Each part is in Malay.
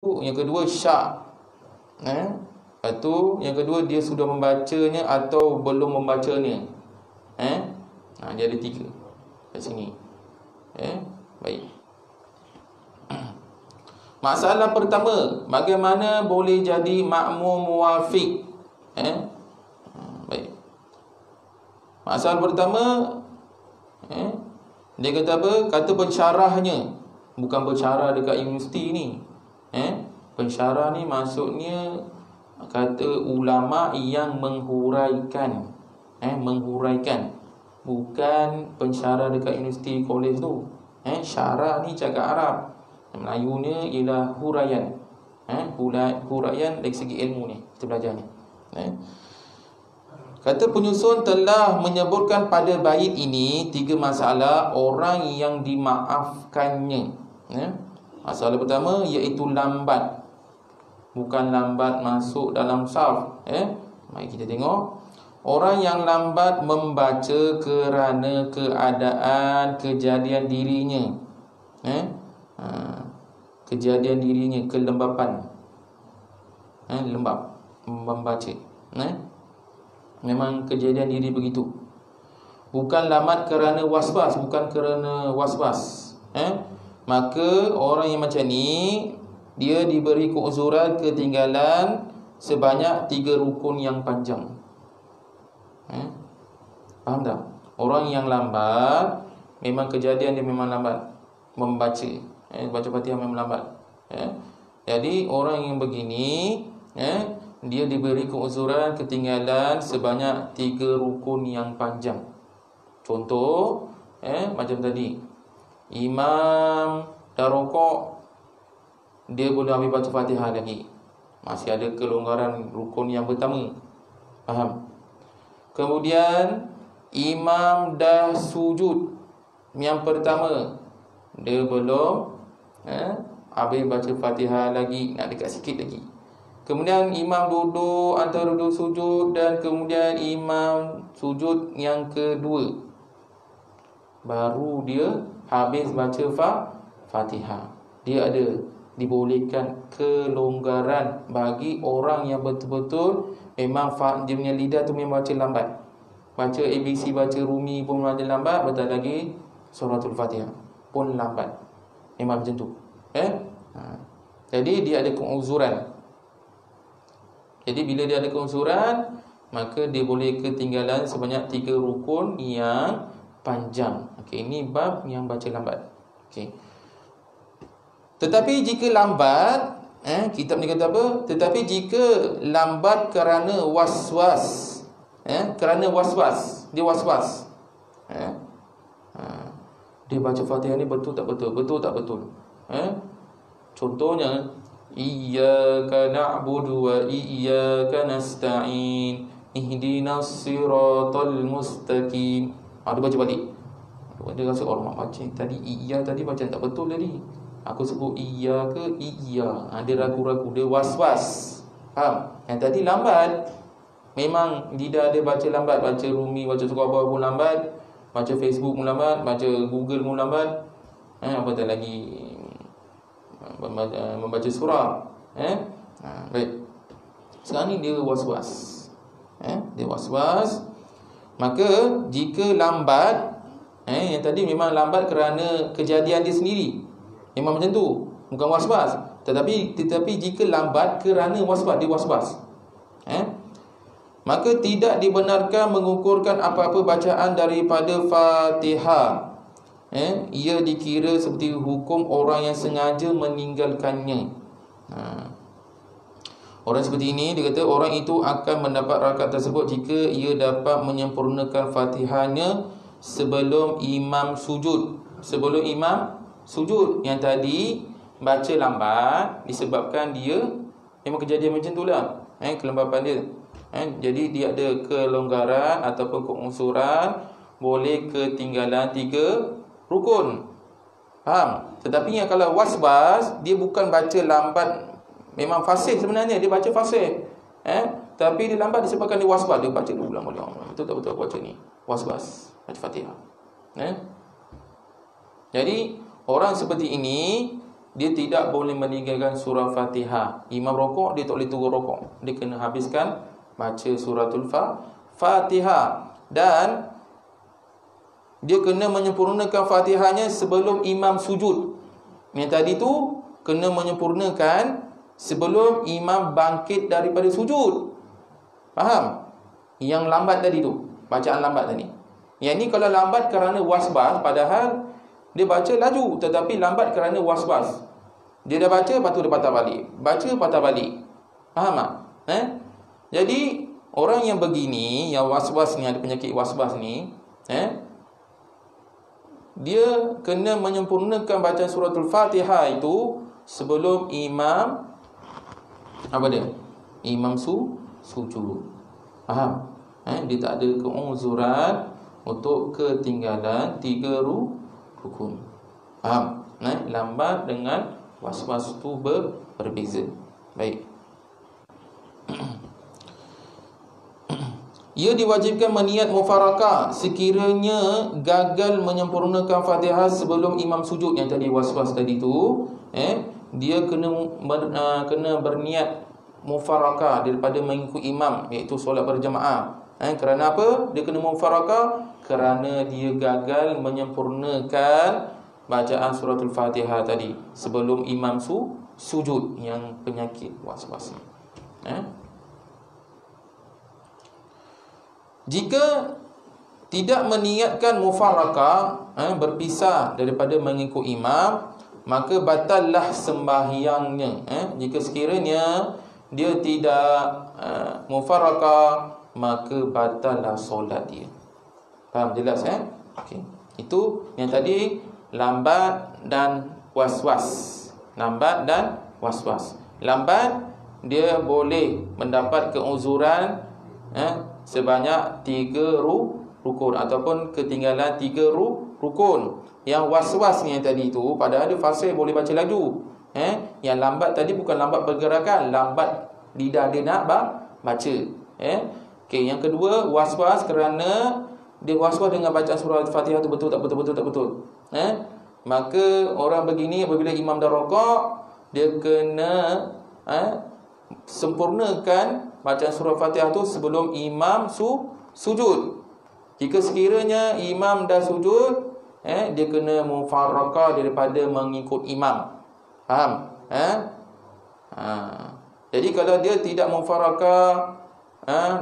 yang kedua syak. Lepas tu yang kedua dia sudah membacanya atau belum membacanya. Dia ada 3 kat sini. Baik. Masalah pertama, bagaimana boleh jadi makmum muwafiq? Baik. Masalah pertama, dia kata apa? Kata pensyarahnya, bukan pensyarah dekat universiti ni. Pensyarah ni maksudnya kata ulama yang menghuraikan. Menghuraikan, bukan pensyarah dekat universiti kolej tu. Syarah ni cakap Arab, Melayunya ialah huraian. Huraian dari segi ilmu ni kita belajar ni. Kata penyusun telah menyebutkan pada bait ini 3 masalah orang yang dimaafkannya. Masalah pertama iaitu lambat. Bukan lambat masuk dalam saf. Mari kita tengok. Orang yang lambat membaca kerana keadaan kejadian dirinya. Kejadian dirinya, kelembapan. Lembab membaca. Memang kejadian diri begitu. Bukan lambat kerana was-was, bukan kerana was-was. Maka orang yang macam ni, dia diberi keuzuran ketinggalan sebanyak 3 rukun yang panjang. Faham tak? Orang yang lambat, memang kejadian dia memang lambat membaca. Baca Fatihah memang lambat. Jadi orang yang begini, dia diberi keuzuran ketinggalan sebanyak 3 rukun yang panjang. Contoh, macam tadi, imam dah rokok, dia belum habis baca Fatihah lagi, masih ada kelonggaran rukun yang pertama. Faham? Kemudian imam dah sujud yang pertama, dia belum habis baca Fatihah lagi, nak dekat sikit lagi. Kemudian imam duduk antara duduk sujud, dan kemudian imam sujud yang kedua, baru dia habis baca Fatihah. Dia ada dibolehkan kelonggaran bagi orang yang betul-betul memang dia punya lidah tu memang baca lambat. Baca ABC, baca Rumi pun baca lambat, betul lagi suratul Fatihah pun lambat. Memang macam tu. Jadi dia ada keuzuran. Jadi bila dia ada keuzuran, maka dia boleh ketinggalan sebanyak 3 rukun yang panjang. Ini bab yang baca lambat. Tetapi jika lambat, kitab ni kata apa? Tetapi jika lambat kerana was-was, kerana was-was, dia was-was, dia baca Fatihah ni betul tak betul, betul tak betul. Contohnya, iyyaka na'budu wa iyyaka nasta'in ihdinas siratal mustaqim. Dia baca balik. Dia rasa orang mak baca tadi iya, tadi baca tak betul tadi. Aku sebut iya ke iya. Dia ragu-ragu, dia was-was. Faham? Yang tadi lambat, memang lidah dia baca lambat. Baca Rumi, baca Surabaya pun lambat, baca Facebook pun lambat, baca Google pun lambat. Apatah lagi membaca surah. Baik. Sekarang ni dia was-was. Dia was-was. Maka jika lambat, yang tadi memang lambat kerana kejadian dia sendiri, memang macam tu, bukan was-was. Tetapi jika lambat kerana was-was, dia was-was, maka tidak dibenarkan mengukurkan apa-apa bacaan daripada Fatihah. Ia dikira seperti hukum orang yang sengaja meninggalkannya. Orang seperti ini, dia kata orang itu akan mendapat rakaat tersebut jika ia dapat menyempurnakan Fatihahnya sebelum imam sujud. Sebelum imam sujud. Yang tadi baca lambat disebabkan dia memang kejadian macam tu lah, kelembapan dia. Jadi dia ada kelonggaran ataupun keuzuran, boleh ketinggalan 3 rukun. Faham? Tetapi yang kalau was-was, dia bukan baca lambat, memang fasih sebenarnya, dia baca fasih, tapi dia lambat disebabkan dia was-was. Dia baca dulu ulang-ulang, betul tak betul aku baca ni, was-was baca Fatihah. Jadi orang seperti ini, dia tidak boleh meninggalkan surah Fatihah. Imam rokok, dia tak boleh turun rokok. Dia kena habiskan baca suratul Fatihah. Dan dia kena menyempurnakan Fatihahnya sebelum imam sujud. Yang tadi tu kena menyempurnakan sebelum imam bangkit daripada sujud. Faham? Yang lambat tadi tu, bacaan lambat tadi. Yang ni kalau lambat kerana wasbas, padahal dia baca laju, tetapi lambat kerana wasbas. Dia dah baca, lepas tu dia patah balik. Baca, patah balik. Faham tak? Jadi orang yang begini, yang wasbas ni, ada penyakit wasbas ni, dia kena menyempurnakan bacaan suratul Fatihah itu sebelum imam apa dia? Imam sujud. Faham? Dia tak ada keuzuran untuk ketinggalan 3 rukun. Faham? Lambat dengan was-was tu berbeza. Baik. Ia diwajibkan meniat mufarakah sekiranya gagal menyempurnakan Fatihah sebelum imam sujud. Yang tadi was-was tadi tu, dia kena berniat mufarakah daripada mengikuti imam, iaitu solat berjamaah. Kerana apa? Dia kena mufarakah kerana dia gagal menyempurnakan bacaan suratul Fatihah tadi sebelum imam sujud, yang penyakit was-was ni. Jika tidak meniatkan mufarakah, berpisah daripada mengikut imam, maka batallah sembahyangnya. Jika sekiranya dia tidak mufarakah, maka batallah solat dia. Faham jelas? Okay. Itu yang tadi lambat dan was-was. Lambat dan was-was. Lambat dia boleh mendapat keuzuran sebanyak 3 rukun ataupun ketinggalan 3 rukun. Yang was-was ni yang tadi tu, padahal dia fasih boleh baca laju. Yang lambat tadi bukan lambat pergerakan, lambat lidah dia nak baca. Okey, yang kedua was-was kerana dia was-was dengan bacaan surah Al-Fatihah tu betul tak betul. Maka orang begini apabila imam dah rokok, dia kena sempurnakan bacaan surah Fatihah tu sebelum imam sujud. Jika sekiranya imam dah sujud, dia kena mufarakah daripada mengikut imam. Faham? Jadi kalau dia tidak mufarakah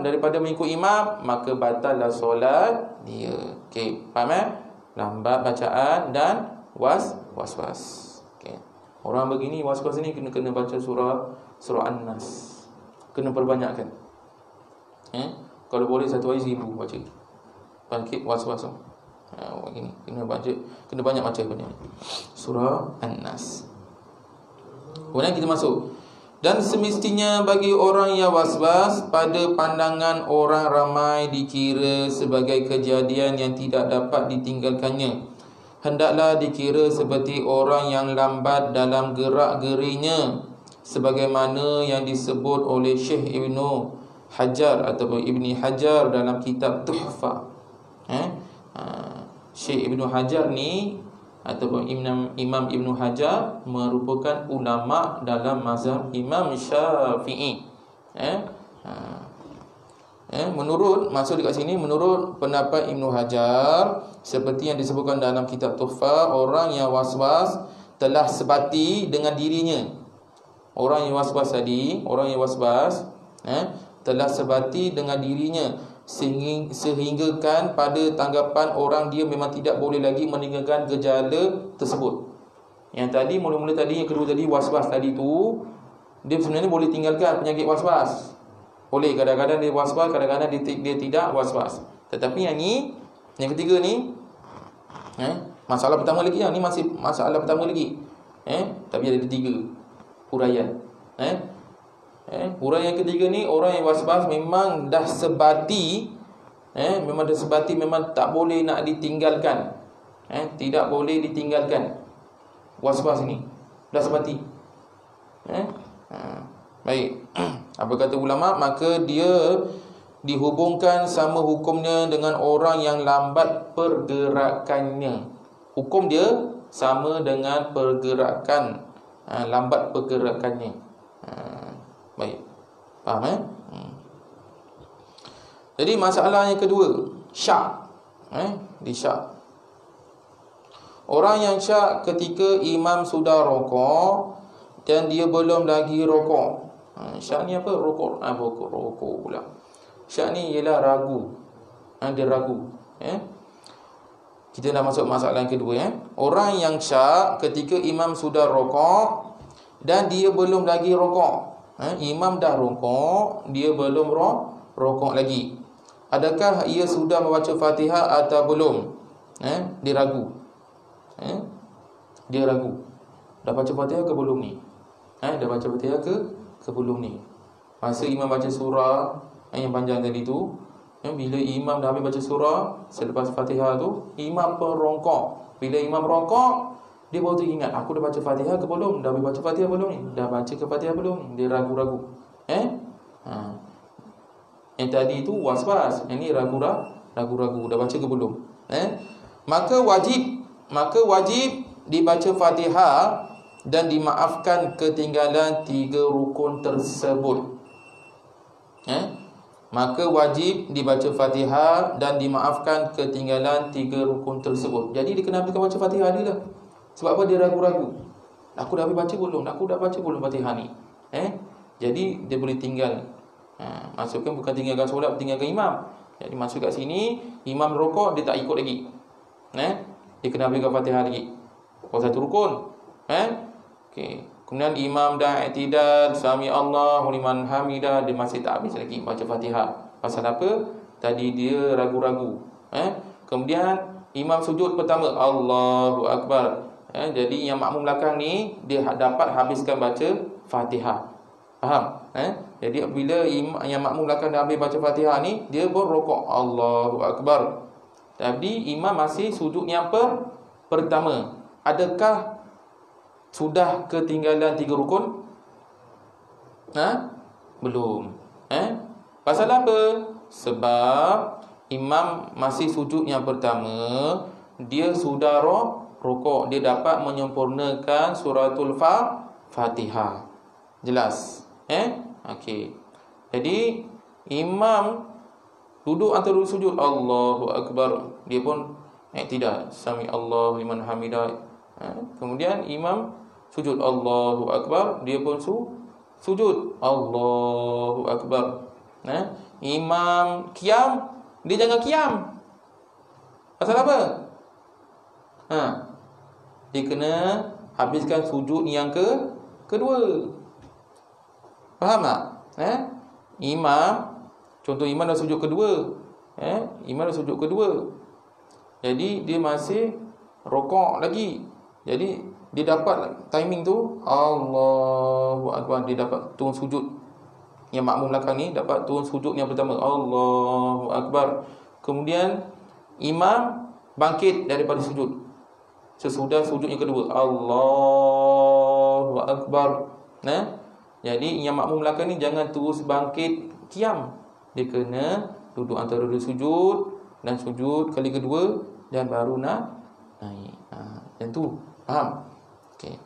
daripada mengikut imam, maka batallah solat dia. Okey, faham? Lambat bacaan dan was-was. Okey. Orang begini was-was ni kena baca surah An-Nas. Kena perbanyakkan. Kalau boleh satu hari 1000 baca. Bangkit was-was. Begini kena banyak baca benda ni. Surah An-Nas. Kemudian kita masuk. Dan semestinya bagi orang yang was-was pada pandangan orang ramai dikira sebagai kejadian yang tidak dapat ditinggalkannya. Hendaklah dikira seperti orang yang lambat dalam gerak-gerinya, sebagaimana yang disebut oleh Syekh Ibnu Hajar ataupun Ibni Hajar dalam kitab Tuhfah. Syekh Ibnu Hajar ni ataupun Imam Ibnu Hajar merupakan ulama dalam mazhab Imam Syafi'i. Menurut pendapat Ibnu Hajar, seperti yang disebutkan dalam kitab Tuhfah, orang yang was-was telah sebati dengan dirinya. Orang yang was-was tadi, telah sebati dengan dirinya, sehinggakan pada tanggapan orang dia memang tidak boleh lagi meninggalkan gejala tersebut. Yang tadi mula-mula tadi, yang kedua tadi was-was tadi tu, dia sebenarnya boleh tinggalkan penyakit was-was. Boleh, kadang-kadang dia was-was, kadang-kadang dia tidak was-was. Tetapi yang ketiga ni, masalah pertama lagi, yang ni masih masalah pertama lagi. Tapi ada 3 huraian. Huraian yang ketiga ni, orang yang was-was memang dah sebati, memang tak boleh nak ditinggalkan. Tidak boleh ditinggalkan was-was ni, dah sebati. Baik. Apa kata ulama? Maka dia dihubungkan sama hukumnya dengan orang yang lambat pergerakannya. Hukum dia sama dengan pergerakan lambat pergerakannya. Baik. Faham Jadi masalah yang kedua, syak. Di syak. Orang yang syak ketika imam sudah rokok dan dia belum lagi rokok. Syak ni apa? Rokok. Rokok pula. Syak ni ialah ragu. Dia ragu. Kita dah masuk masalah yang kedua. Orang yang syak ketika imam sudah rokok dan dia belum lagi rokok. Imam dah rokok, dia belum rokok lagi. Adakah ia sudah membaca Fatihah atau belum? Dia ragu. Dia ragu. Dah baca Fatihah ke belum ni? Dah baca Fatihah ke belum ni? Masa imam baca surah yang panjang tadi tu, bila imam dah habis baca surah, selepas Fatihah tu, imam pun rongkok. Bila imam rongkok, dia baru teringat, aku dah baca Fatihah ke belum? Dah baca Fatihah belum ni? Dah baca ke Fatihah belum ni? Dia ragu-ragu. Yang tadi tu was-was, yang ni ragu-ragu, dah baca ke belum? Maka wajib dibaca Fatihah dan dimaafkan ketinggalan 3 rukun tersebut. Maka wajib dibaca Fatihah dan dimaafkan ketinggalan 3 rukun tersebut. Jadi dia kena baca Fatihah dia lah. Sebab apa? Dia ragu-ragu. Aku dah baca belum? Aku dah baca belum Fatihah ni? Jadi dia boleh tinggal. Masukkan bukan tinggalkan solat, tinggalkan imam. Jadi masuk kat sini, imam rokok, dia tak ikut lagi. Dia kena ambil Fatihah lagi. Satu rukun. Okey. Kemudian imam dah i'tidal, sami Allahu liman hamidah, dia masih tak habis lagi baca Fatihah. Pasal apa? Tadi dia ragu-ragu. Kemudian imam sujud pertama, Allahu Akbar. Jadi yang makmum belakang ni, dia dapat habiskan baca Fatihah. Faham? Jadi bila yang makmum belakang dah habis baca Fatihah ni, dia pun rokok, Allahu Akbar. Tapi imam masih sujud yang pertama. Adakah sudah ketinggalan 3 rukun? Belum. Pasal apa? Sebab imam masih sujud yang pertama, dia sudah rokok, dia dapat menyempurnakan suratul Fatihah. Jelas? Okey. Jadi imam duduk antara sujud, Allahu Akbar, dia pun tidak, sami Allahu liman hamidah. Kemudian imam sujud, Allahu Akbar, dia pun sujud, Allahu Akbar. Imam qiyam, dia jangan qiyam. Pasal apa? Dia kena habiskan sujud yang kedua. Faham tak? Imam, contoh imam dah sujud kedua. Imam dah sujud kedua. Jadi dia masih rokok lagi. Jadi dia dapat timing tu, Allahu Akbar, dia dapat turun sujud. Yang makmum belakang ni dapat turun sujud yang pertama, Allahu Akbar. Kemudian imam bangkit daripada sujud. Sesudah sujud yang kedua, Allahu Akbar. Jadi yang makmum belakang ni jangan terus bangkit qiyam. Dia kena duduk antara dua sujud dan sujud kali kedua dan baru nak naik. Yang tu faham? Okey.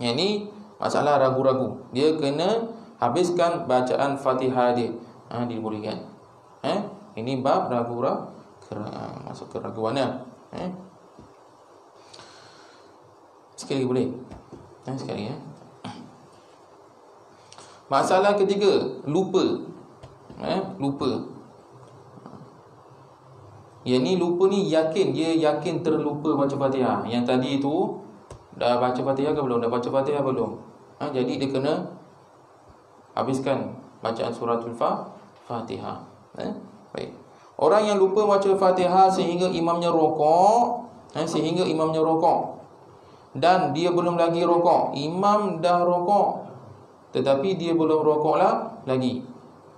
Yang ni masalah ragu-ragu. Dia kena habiskan bacaan Fatihah dia. Dibolehkan. Ini bab ragu-ragu, masuk keraguan ya. Sekali boleh. Sekali ya. Masalah ketiga, lupa. Lupa. Yang ni lupa ni yakin, dia yakin terlupa baca Fatihah. Yang tadi tu dah baca Fatihah ke belum? Dah baca Fatihah belum? Jadi dia kena habiskan bacaan suratul Fatihah. Baik. Orang yang lupa baca Fatihah sehingga imamnya rokok, dan dia belum lagi rokok. Imam dah rokok, tetapi dia belum rokok lagi.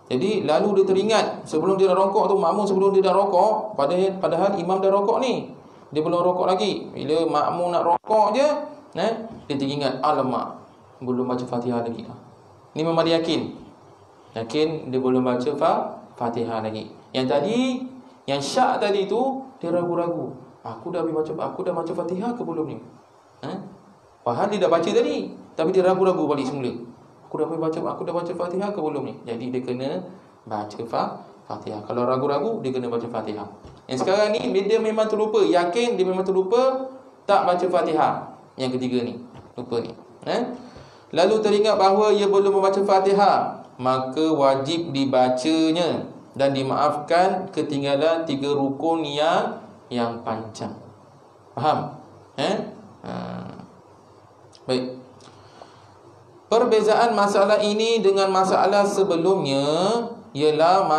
Jadi lalu dia teringat sebelum dia dah rokok tu, makmum sebelum dia dah rokok, padahal imam dah rokok ni, dia belum rokok lagi. Bila makmum nak rokok je, dia teringat, alamak, belum baca Fatihah lagi. Ni memang dia yakin dia belum baca Fatihah lagi. Yang tadi, yang syak tadi tu, dia ragu-ragu, aku dah baca Fatihah ke belum ni? Padahal dia dah baca tadi, tapi dia ragu-ragu balik semula. Aku dah baca Fatihah ke belum ni? Jadi dia kena baca Fatihah. Kalau ragu-ragu, dia kena baca Fatihah. Yang sekarang ni dia memang terlupa, yakin dia memang terlupa, tak baca Fatihah. Yang ketiga ni, lupa ni. Lalu teringat bahawa ia belum membaca Fatihah, maka wajib dibacanya dan dimaafkan ketinggalan 3 rukun yang panjang. Faham? Baik. Perbezaan masalah ini dengan masalah sebelumnya ialah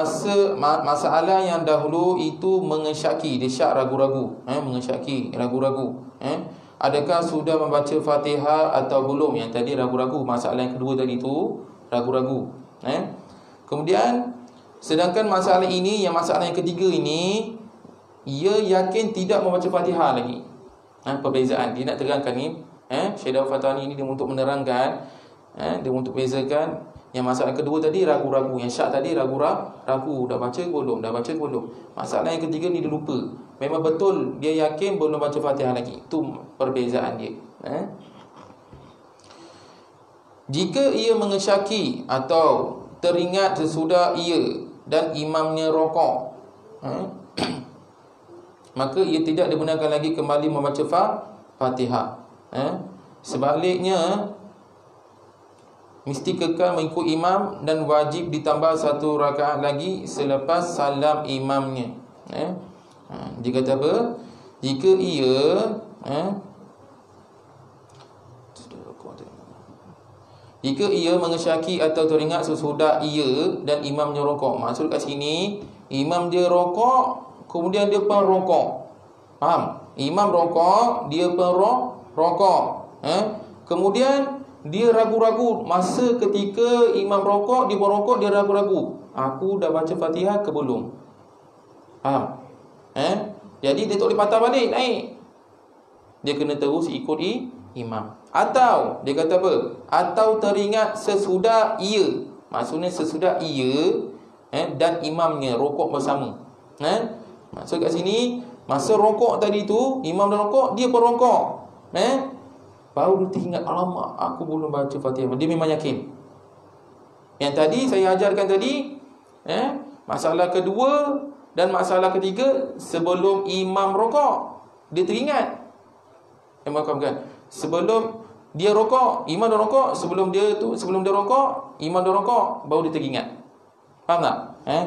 masalah yang dahulu itu mengesyaki, dia syak ragu-ragu, mengesyaki, ragu-ragu. Adakah sudah membaca Fatihah atau belum? Yang tadi ragu-ragu. Masalah yang kedua tadi tu ragu-ragu. Kemudian sedangkan masalah ini, yang masalah yang ketiga ini, ia yakin tidak membaca Fatihah lagi. Perbezaan dia nak terangkan ni. Syekh Daud Fatani ini dia untuk menerangkan, dia untuk bezakan. Yang masalah kedua tadi ragu-ragu, yang syak tadi ragu-ragu, dah baca ke belum, Masalah yang ketiga ni dia lupa, memang betul dia yakin belum baca Fatihah lagi. Itu perbezaan dia. Jika ia mengesyaki atau teringat sesudah ia dan imamnya rokok, maka ia tidak dibenarkan lagi kembali membaca Fatihah. Sebaliknya, mesti kekal mengikut imam dan wajib ditambah 1 rakaat lagi selepas salam imamnya. Dia kata apa? Jika ia mengesyaki atau teringat sesudah ia dan imamnya rokok. Maksud kat sini, imam dia rokok, kemudian dia pun rokok. Faham? Imam rokok, dia pun rokok. Kemudian dia ragu-ragu masa ketika imam rokok, dia pun rokok, dia ragu-ragu. Aku dah baca Fatihah ke belum? Faham? Jadi dia tak boleh patah balik, naik. Dia kena terus ikut imam. Atau dia kata apa? Atau teringat sesudah ia. Maksudnya sesudah ia dan imamnya rokok bersama. Maksud kat sini, masa rokok tadi tu, imam dah rokok, dia pun rokok. Baru dia teringat, alamak, aku belum baca Fatihah. Dia memang yakin. Yang tadi saya ajarkan tadi, masalah kedua dan masalah ketiga, sebelum imam rokok, dia teringat. Sebelum dia rokok, imam dah rokok, sebelum dia rokok, imam dah rokok, baru dia teringat. Faham tak?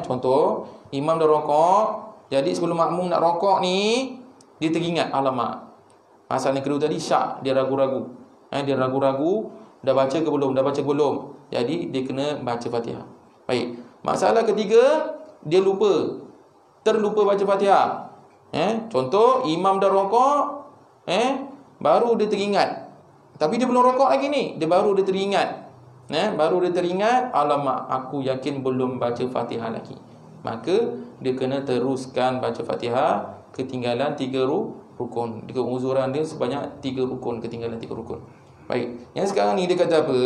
Contoh, imam dah rokok, jadi sebelum makmum nak rokok ni, dia teringat, alamak, masalah yang kedua tadi syak, dia ragu-ragu. Dia ragu-ragu, dah baca ke belum, Jadi dia kena baca Fatihah. Baik. Masalah ketiga, dia terlupa baca Fatihah. Contoh, imam dah rokok, baru dia teringat. Tapi dia belum rokok lagi ni, baru dia teringat, alamak, aku yakin belum baca Fatihah lagi. Maka dia kena teruskan baca Fatihah, ketinggalan 3 rukun. Dengan uzuran dia sebanyak 3 rukun, ketinggalan 3 rukun. Baik. Yang sekarang ni dia kata apa?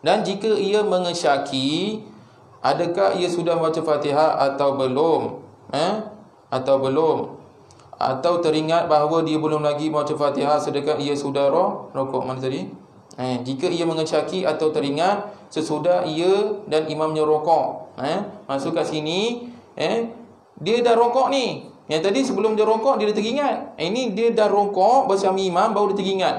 Dan jika ia mengesyaki, adakah ia sudah membaca Fatihah atau belum? Atau teringat bahawa dia belum lagi membaca Fatihah sedangkan ia sudah rokok. Mana tadi? Jika ia mengesyaki atau teringat sesudah ia dan imamnya rokok. Masuk kat sini, dia dah rokok ni. Yang tadi sebelum dia rokok, dia dah teringat. Ini dia dah rokok bersama imam, baru dia teringat.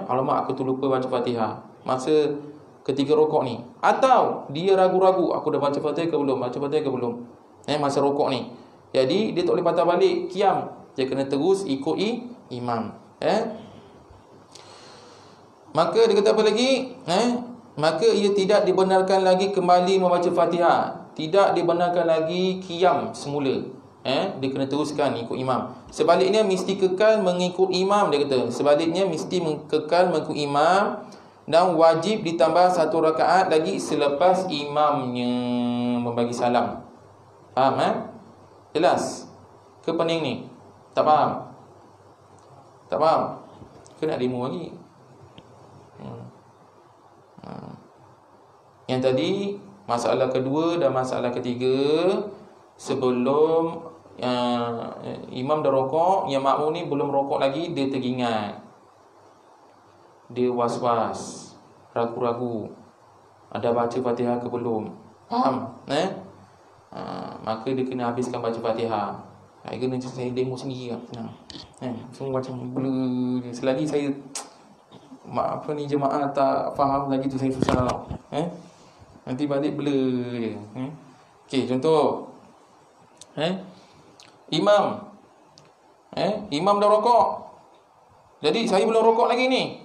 Alamak, aku terlupa baca Fatihah masa ketika rokok ni. Atau dia ragu-ragu, aku dah baca Fatihah ke belum, masa rokok ni. Jadi dia tak boleh patah balik qiyam, dia kena terus ikut imam. Maka dia kata apa lagi? Maka ia tidak dibenarkan lagi kembali membaca Fatihah, tidak dibenarkan lagi qiyam semula. Dia kena teruskan ikut imam. Sebaliknya mesti kekal mengikut imam, dia kata. Sebaliknya mesti kekal mengikut imam dan wajib ditambah 1 rakaat lagi selepas imamnya membagi salam. Faham? Jelas? Ke pening ni? Tak faham? Kena demo lagi. Yang tadi masalah kedua dan masalah ketiga, sebelum imam dah rokok, yang makmum ni belum rokok lagi, dia teringat. dia was-was, ragu-ragu, ada baca Fatihah ke belum. Faham? Maka dia kena habiskan baca Fatihah. Saya kena saya demo sendiri lah. Semua macam blur je. Selagi saya jemaah tak faham lagi tu saya susah tau. Nanti balik blur je. Okey, contoh. Imam dah rokok. Jadi saya belum rokok lagi ni.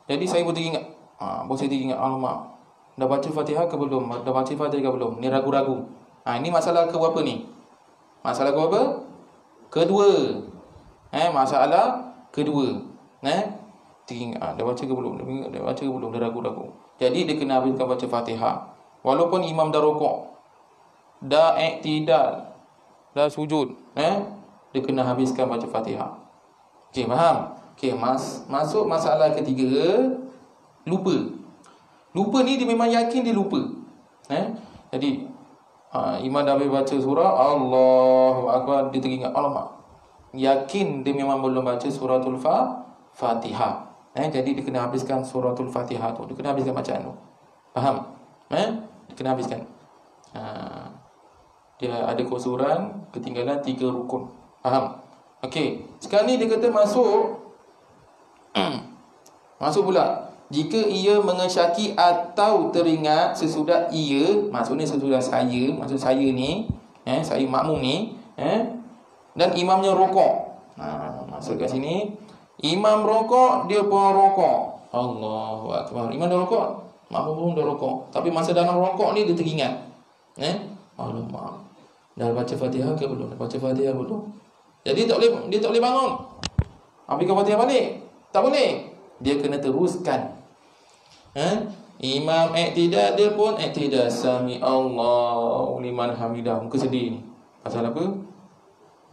Jadi saya pun teringat. Saya teringat, alamak, dah baca Fatihah ke belum? Dah baca Fatihah ke belum? Ni ragu-ragu. Ini masalah ke berapa ni? Masalah ke berapa? Kedua. Masalah kedua. Teringat, dah baca ke belum? Dah baca ke belum? Dah ragu-ragu. Jadi dia kena habiskan baca Fatihah. Walaupun imam dah rokok, dah iktidal, dah sujud, dia kena habiskan baca Fatihah. Okey, faham? Okey, masuk masalah ketiga, lupa. Lupa ni dia memang yakin dia lupa. Jadi imam dah habis baca surah, Allahu Akbar, dia teringat, alamak, yakin dia memang belum baca suratul Fatihah. Jadi dia kena habiskan suratul Fatihah tu. Dia kena habiskan bacaan tu. Faham? Dia kena habiskan. Dia ada kusuran, ketinggalan 3 rukun. Faham? Okey. Sekarang ni dia kata masuk pula. Jika ia mengesyaki atau teringat sesudah ia, maksudnya sesudah saya, maksud saya ni, saya makmum ni, dan imamnya rokok. Masuk kat sini, imam rokok, dia pun rokok. Allahu Akbar. Imam dah rokok, makmum pun dah rokok. Tapi masa dalam rokok ni dia teringat. Alamak, dah baca Fatihah ke belum? Dah baca Fatihah belum? Jadi dia tak boleh bangun. Habiskan Fatihah balik. Tak boleh. Dia kena teruskan. Imam iktidal, dia pun iktidal. Sami Allahu liman hamidah. Muka sedih ni. Pasal apa?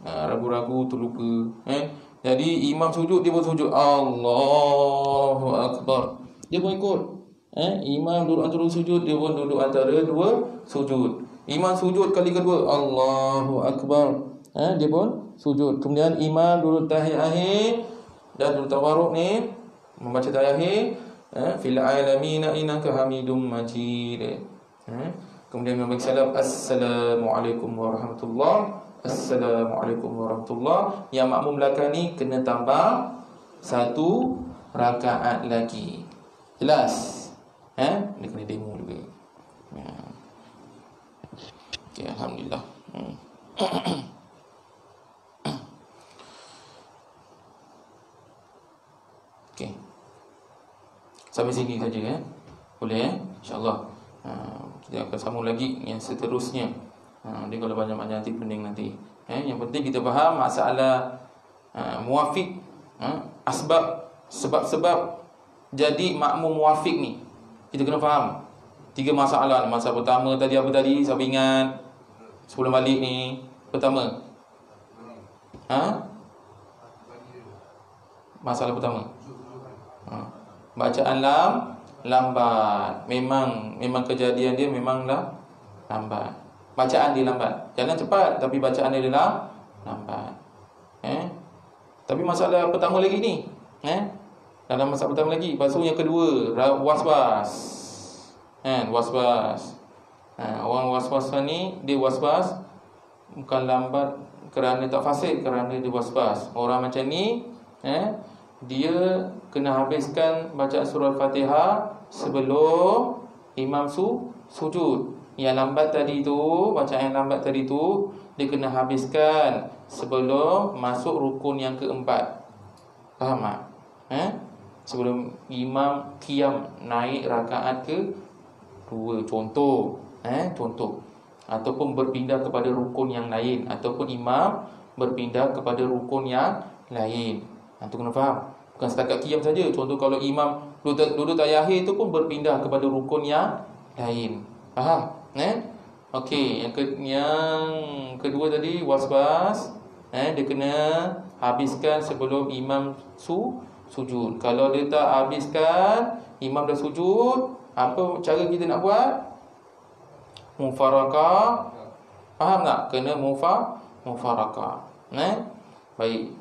Ragu-ragu, terlupa. Jadi imam sujud, dia pun sujud. Allahu Akbar. Dia pun ikut. Imam duduk antara sujud, dia pun duduk antara 2 sujud. Imam sujud kali kedua, Allahu Akbar. Dia pun sujud. Kemudian imam duduk tahiyat akhir dan duduk tawarruk ni, membaca tahiyat akhir, fil alamina innaka hamidum majid. Kemudian imam bagi salam, assalamualaikum warahmatullahi. Assalamualaikum warahmatullahi. Yang makmum belakang ni kena tambah 1 rakaat lagi. Jelas? Dia kena demo juga. Okay, alhamdulillah. Okay. Sampai sini saja, boleh, InsyaAllah. Kita akan sambung lagi yang seterusnya. Dia kalau banyak-banyak nanti pening nanti. Yang penting kita faham masalah muwafiq, sebab-sebab jadi makmum muwafiq ni. Kita kena faham 3 masalah. Masalah pertama tadi apa tadi? Siapa ingat? Sebelum balik ni, pertama. Masalah pertama. Bacaan lambat. Memang kejadian dia memanglah lambat. Bacaan dia lambat. Jangan cepat, tapi bacaan dia lambat. Tapi masalah pertama lagi ni, dalam masalah pertama lagi, lepas tu yang kedua, was-was. Was-was. Orang was-was ni, dia was-was bukan lambat kerana tak fasih, kerana dia was-was. Orang macam ni, dia kena habiskan bacaan surah Fatihah sebelum imam sujud. Yang lambat tadi tu, bacaan yang lambat tadi tu, dia kena habiskan sebelum masuk rukun yang keempat. Faham tak? Sebelum imam qiyam naik rakaat ke-2, contoh. Contoh. Ataupun berpindah kepada rukun yang lain, ataupun imam berpindah kepada rukun yang lain. Itu kena faham. Bukan setakat qiyam saja. Contoh kalau imam duduk tahiyat akhir tu pun berpindah kepada rukun yang lain. Faham? Okey, yang kedua tadi was-was, dia kena habiskan sebelum imam sujud. Kalau dia tak habiskan, imam dah sujud, apa cara kita nak buat? Mufarakah. Faham tak? Kena mufarakah. Baik.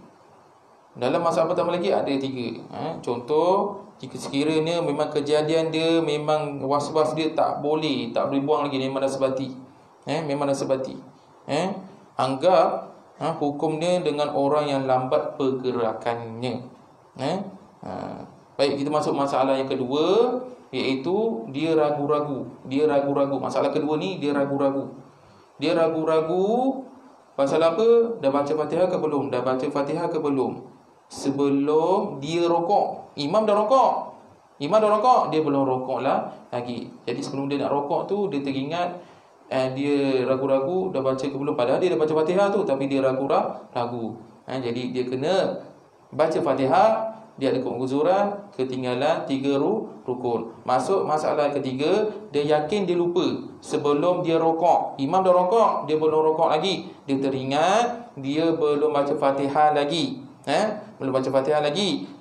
Dalam masalah pertama lagi ada 3. Contoh, jika sekiranya memang kejadian dia memang was-was dia tak boleh buang lagi, memang dah sebati. Memang dah sebati. Anggap hukum dia dengan orang yang lambat pergerakannya. Baik, kita masuk masalah yang kedua, iaitu dia ragu-ragu. Masalah kedua ni dia ragu-ragu. Pasal apa? Dah baca Fatihah ke belum? Sebelum dia rokok. Imam dah rokok, dia belum rokok lah lagi. Jadi sebelum dia nak rokok tu, dia teringat, dia ragu-ragu dah baca ke belum. Padahal dia dah baca Fatihah tu, tapi dia ragu-ragu. Jadi dia kena baca Fatihah. Dia ada keuzuran, ketinggalan 3 rukun. Masuk masalah ketiga, dia yakin dia lupa sebelum dia rokok. Imam dah rokok, dia belum rokok lagi. Dia teringat dia belum baca Fatihah lagi.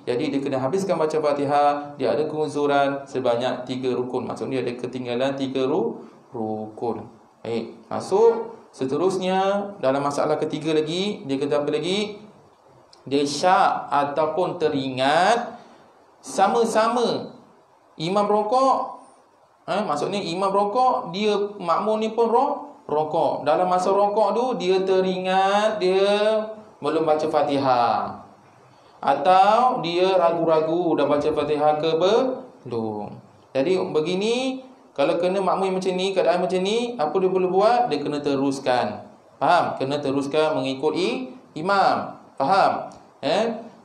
Jadi dia kena habiskan baca Fatihah. Dia ada keuzuran sebanyak 3 rukun. Maksudnya dia ada ketinggalan 3 rukun. Baik, masuk seterusnya dalam masalah ketiga lagi, dia kata apa lagi? Dia syak ataupun teringat sama-sama imam rokok. Maksudnya imam rokok, dia makmum ni pun rokok. Dalam masa rokok tu, dia teringat dia belum baca Fatihah, atau dia ragu-ragu dah baca Fatihah ke belum. Jadi begini, kalau kena makmum macam ni, keadaan macam ni, apa dia boleh buat? Dia kena teruskan. Faham? Kena teruskan mengikuti imam. Faham?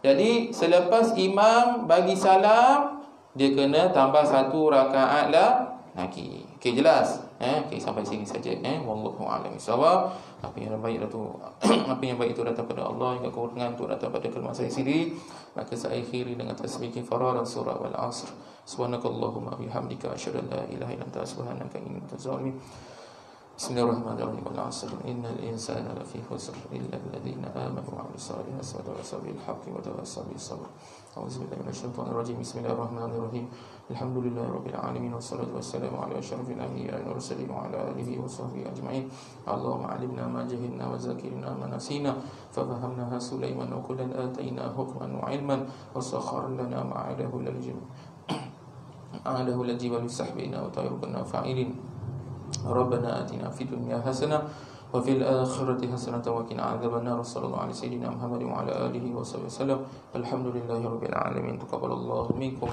Jadi selepas imam bagi salam, dia kena tambah 1 rakaat lagi. Okey, jelas? Okey, sampai sini saja. Wallahu a'lam bissawab. Apa yang baik itu apa yang baik itu datang pada Allah, yang kekurangan itu datang pada kelemahan saya sendiri. Maka saya akhiri dengan tasbih kifarah dan surah wal asr. Subhanakallahumma bihamdika asyhadu an la ilaha illa anta subhanaka inni kuntu zalimin. Bismillahirrahmanirrahim. Al-'asr innal insana lafi khusr illa alladhina amanu wa 'amilus solihati wa tawassaw bil haqqi wa tawassaw bis sabr. A'udzubillahi minasyaitonir rajim. Bismillahirrahmanirrahim. Alhamdulillahirabbil alamin wassalatu wassalamu ala asyrafil anbiya'i wal mursalin wa ala alihi wa sahbihi ajma'in. Allahumma 'allimna ma jahilna wa zakkirna ma nasina fafahamnaha Sulaiman wa kullan atayna hukman wa 'ilman wa sakharna lana ma'adahu lil jibali sahbina wa tayyibna fa'ilin. Rabbana atina fid dunya hasanah wa fil akhirati hasanatan wa qina adzabannar. Sallallahu alaihi sayyidina Muhammad wa ala alihi wa sahbihi wasallam. Alhamdulillahirabbil alamin. Taqabbalallahu minkum.